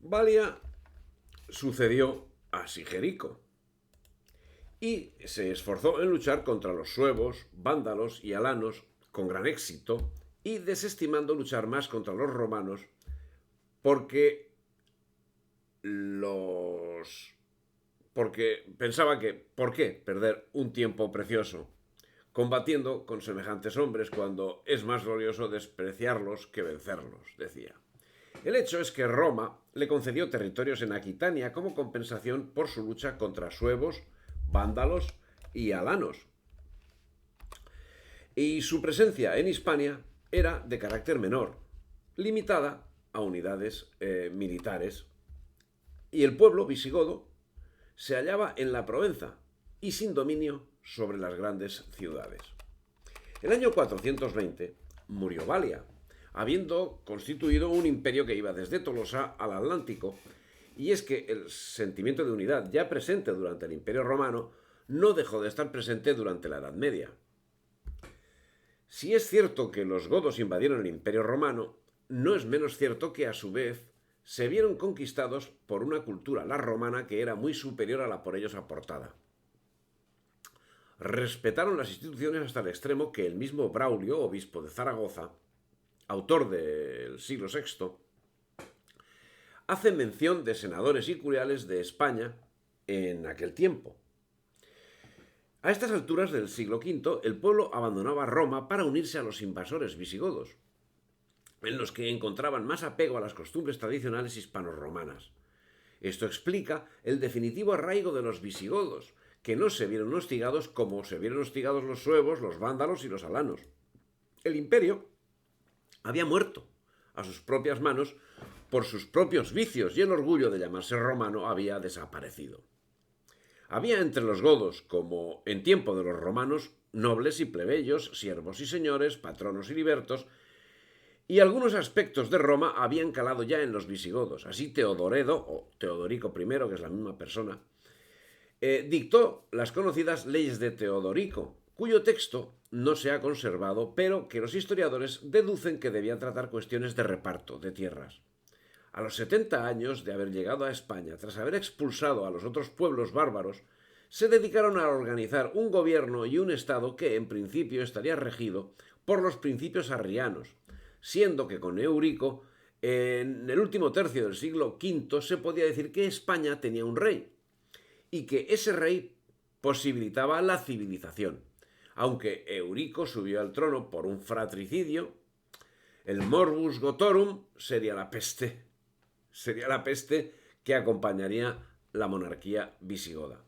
Valia sucedió a Sigerico y se esforzó en luchar contra los suevos, vándalos y alanos con gran éxito y desestimando luchar más contra los romanos porque los porque pensaba que ¿por qué perder un tiempo precioso combatiendo con semejantes hombres cuando es más glorioso despreciarlos que vencerlos? Decía. El hecho es que Roma le concedió territorios en Aquitania como compensación por su lucha contra suevos, vándalos y alanos. Y su presencia en Hispania era de carácter menor, limitada a unidades militares. Y el pueblo visigodo se hallaba en la Provenza y sin dominio sobre las grandes ciudades. El año 420 murió Valia, habiendo constituido un imperio que iba desde Tolosa al Atlántico. Y es que el sentimiento de unidad ya presente durante el Imperio Romano no dejó de estar presente durante la Edad Media. Si es cierto que los godos invadieron el Imperio Romano, no es menos cierto que a su vez se vieron conquistados por una cultura, la romana, que era muy superior a la por ellos aportada. Respetaron las instituciones hasta el extremo que el mismo Braulio, obispo de Zaragoza, autor del siglo VI, hace mención de senadores y curiales de España en aquel tiempo. A estas alturas del siglo V, el pueblo abandonaba Roma para unirse a los invasores visigodos, en los que encontraban más apego a las costumbres tradicionales hispano-romanas. Esto explica el definitivo arraigo de los visigodos, que no se vieron hostigados como se vieron hostigados los suevos, los vándalos y los alanos. El imperio había muerto a sus propias manos por sus propios vicios y el orgullo de llamarse romano había desaparecido. Había entre los godos, como en tiempo de los romanos, nobles y plebeyos, siervos y señores, patronos y libertos, y algunos aspectos de Roma habían calado ya en los visigodos. Así Teodoredo, o Teodorico I, que es la misma persona, dictó las conocidas leyes de Teodorico, cuyo texto no se ha conservado, pero que los historiadores deducen que debía tratar cuestiones de reparto de tierras. A los 70 años de haber llegado a España, tras haber expulsado a los otros pueblos bárbaros, se dedicaron a organizar un gobierno y un estado que en principio estaría regido por los principios arrianos, siendo que con Eurico, en el último tercio del siglo V, se podía decir que España tenía un rey, y que ese rey posibilitaba la civilización. Aunque Eurico subió al trono por un fratricidio, el morbus gotorum sería la peste. Sería la peste que acompañaría la monarquía visigoda.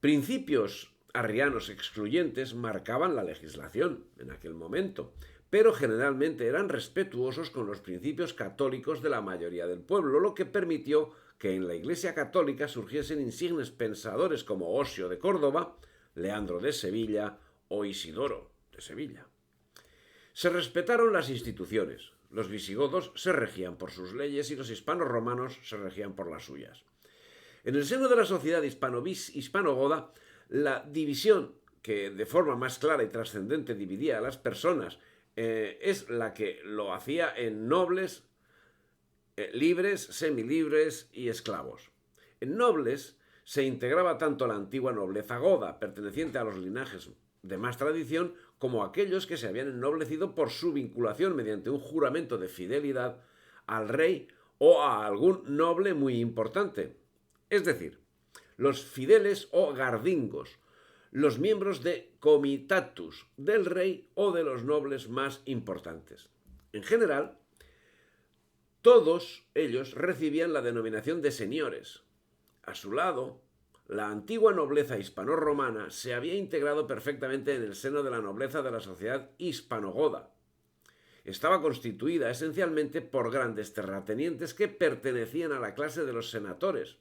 Principios arrianos excluyentes marcaban la legislación en aquel momento, pero generalmente eran respetuosos con los principios católicos de la mayoría del pueblo, lo que permitió que en la Iglesia católica surgiesen insignes pensadores como Osio de Córdoba, Leandro de Sevilla o Isidoro de Sevilla. Se respetaron las instituciones. Los visigodos se regían por sus leyes y los hispanos-romanos se regían por las suyas. En el seno de la sociedad hispano-goda, la división que de forma más clara y trascendente dividía a las personas es la que lo hacía en nobles, libres, semilibres y esclavos. En nobles se integraba tanto la antigua nobleza goda, perteneciente a los linajes de más tradición, como aquellos que se habían ennoblecido por su vinculación mediante un juramento de fidelidad al rey o a algún noble muy importante. Es decir, los fideles o gardingos, los miembros de comitatus del rey o de los nobles más importantes. En general, todos ellos recibían la denominación de señores. A su lado, la antigua nobleza hispano-romana se había integrado perfectamente en el seno de la nobleza de la sociedad hispano-goda. Estaba constituida esencialmente por grandes terratenientes que pertenecían a la clase de los senatores,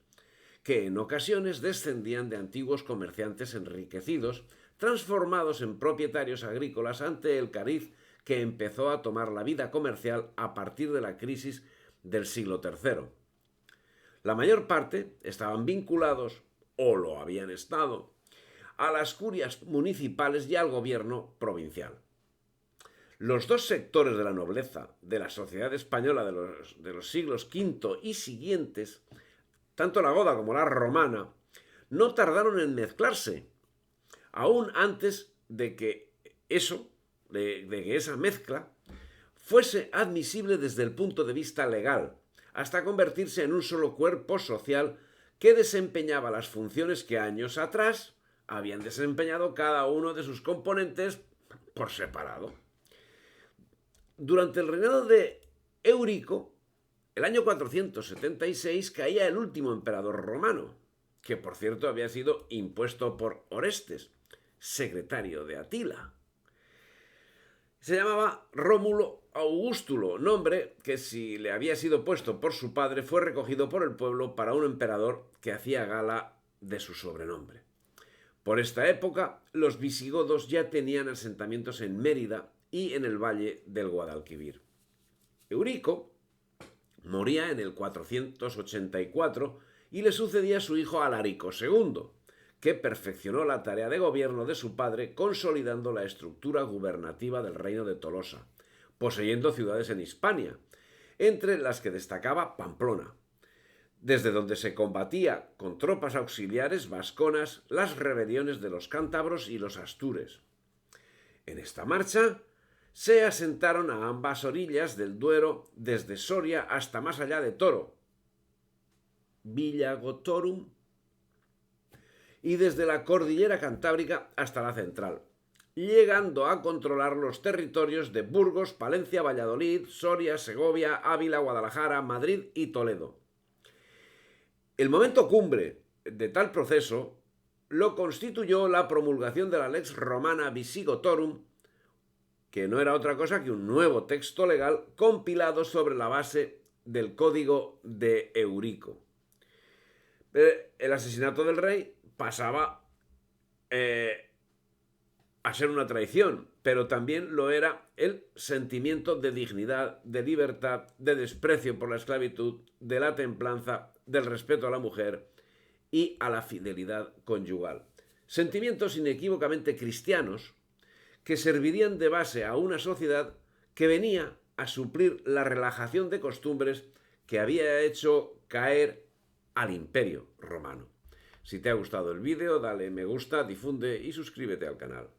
que en ocasiones descendían de antiguos comerciantes enriquecidos, transformados en propietarios agrícolas ante el cariz que empezó a tomar la vida comercial a partir de la crisis del siglo III. La mayor parte estaban vinculados, o lo habían estado, a las curias municipales y al gobierno provincial. Los dos sectores de la nobleza de la sociedad española de los siglos V y siguientes, tanto la goda como la romana, no tardaron en mezclarse, aún antes de que esa mezcla fuese admisible desde el punto de vista legal, hasta convertirse en un solo cuerpo social que desempeñaba las funciones que años atrás habían desempeñado cada uno de sus componentes por separado. Durante el reinado de Eurico, el año 476, caía el último emperador romano, que por cierto había sido impuesto por Orestes, secretario de Atila. Se llamaba Rómulo Augustulo, nombre que, si le había sido puesto por su padre, fue recogido por el pueblo para un emperador que hacía gala de su sobrenombre. Por esta época, los visigodos ya tenían asentamientos en Mérida y en el valle del Guadalquivir. Eurico moría en el 484 y le sucedía su hijo Alarico II, que perfeccionó la tarea de gobierno de su padre, consolidando la estructura gubernativa del reino de Tolosa, poseyendo ciudades en Hispania, entre las que destacaba Pamplona, desde donde se combatía con tropas auxiliares vasconas las rebeliones de los cántabros y los astures. En esta marcha se asentaron a ambas orillas del Duero, desde Soria hasta más allá de Toro, Villagotorum, y desde la cordillera cantábrica hasta la central, llegando a controlar los territorios de Burgos, Palencia, Valladolid, Soria, Segovia, Ávila, Guadalajara, Madrid y Toledo. El momento cumbre de tal proceso lo constituyó la promulgación de la Lex Romana Visigotorum, que no era otra cosa que un nuevo texto legal compilado sobre la base del Código de Eurico. El asesinato del rey pasaba a ser una traición, pero también lo era el sentimiento de dignidad, de libertad, de desprecio por la esclavitud, de la templanza, del respeto a la mujer y a la fidelidad conyugal. Sentimientos inequívocamente cristianos que servirían de base a una sociedad que venía a suplir la relajación de costumbres que había hecho caer al Imperio Romano. Si te ha gustado el vídeo, dale me gusta, difunde y suscríbete al canal.